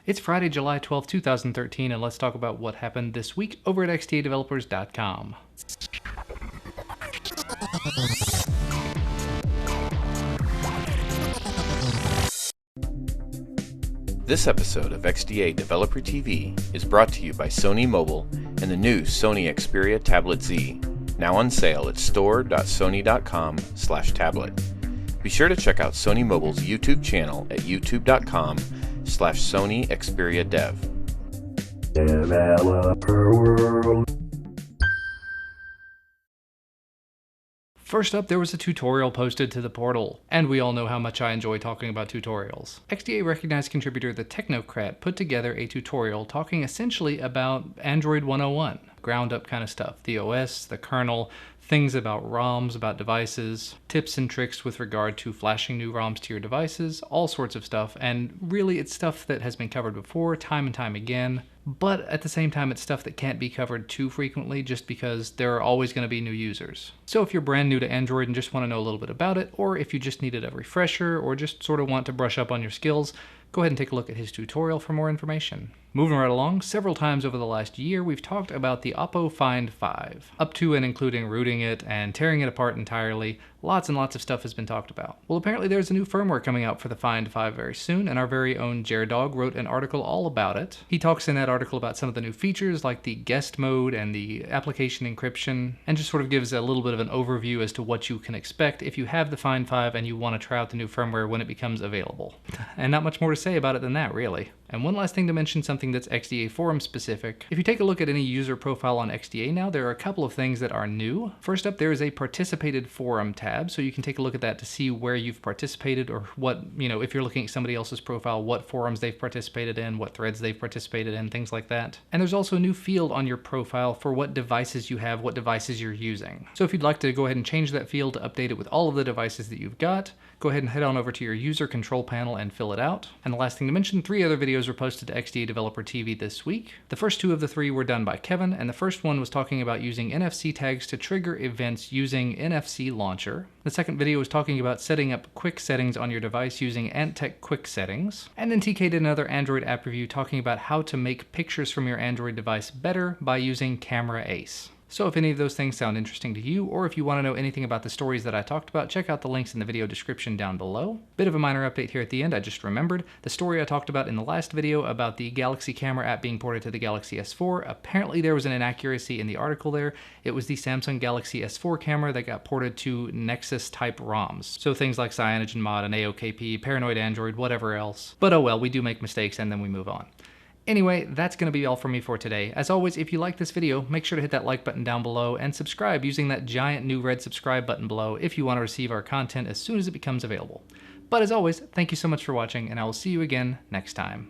It's Friday, July 12th, 2013, and let's talk about what happened this week over at XDAdevelopers.com. This episode of XDA Developer TV is brought to you by Sony Mobile and the new Sony Xperia Tablet Z, now on sale at store.sony.com/tablet. Be sure to check out Sony Mobile's YouTube channel at youtube.com/Sony Xperia Dev. Developer World. First up, there was a tutorial posted to the portal, and we all know how much I enjoy talking about tutorials. XDA recognized contributor The Technocrat put together a tutorial talking essentially about Android 101, ground up kind of stuff, the OS, the kernel, things about ROMs, about devices, tips and tricks with regard to flashing new ROMs to your devices, all sorts of stuff, and really it's stuff that has been covered before, time and time again, but at the same time it's stuff that can't be covered too frequently just because there are always going to be new users. So if you're brand new to Android and just want to know a little bit about it, or if you just needed a refresher, or just sort of want to brush up on your skills, go ahead and take a look at his tutorial for more information. Moving right along, several times over the last year, we've talked about the Oppo Find5. Up to and including rooting it and tearing it apart entirely, lots and lots of stuff has been talked about. Well, apparently there's a new firmware coming out for the Find5 very soon, and our very own Jerdog wrote an article all about it. He talks in that article about some of the new features like the guest mode and the application encryption, and just sort of gives a little bit of an overview as to what you can expect if you have the Find5 and you want to try out the new firmware when it becomes available. And not much more to say about it than that, really. And one last thing to mention, something that's XDA forum specific. If you take a look at any user profile on XDA now, there are a couple of things that are new. First up, there is a participated forum tab, so you can take a look at that to see where you've participated or what, if you're looking at somebody else's profile, what forums they've participated in, what threads they've participated in, things like that. And there's also a new field on your profile for what devices you have, what devices you're using. So if you'd like to go ahead and change that field to update it with all of the devices that you've got, go ahead and head on over to your user control panel and fill it out. And the last thing to mention, 3 other videos were posted to XDA Developer TV this week. The first 2 of the 3 were done by Kevin, and the first one was talking about using NFC tags to trigger events using NFC Launcher. The second video was talking about setting up quick settings on your device using AntTech Quick Settings. And then TK did another Android app review talking about how to make pictures from your Android device better by using Camera Ace. So if any of those things sound interesting to you, or if you want to know anything about the stories that I talked about, check out the links in the video description down below. Bit of a minor update here at the end, I just remembered. The story I talked about in the last video about the Galaxy camera app being ported to the Galaxy S4, apparently there was an inaccuracy in the article there. It was the Samsung Galaxy S4 camera that got ported to Nexus type ROMs. So things like CyanogenMod and AOKP, Paranoid Android, whatever else. But oh well, we do make mistakes and then we move on. Anyway, that's going to be all for me for today. As always, if you like this video, make sure to hit that like button down below and subscribe using that giant new red subscribe button below if you want to receive our content as soon as it becomes available. But as always, thank you so much for watching, and I will see you again next time.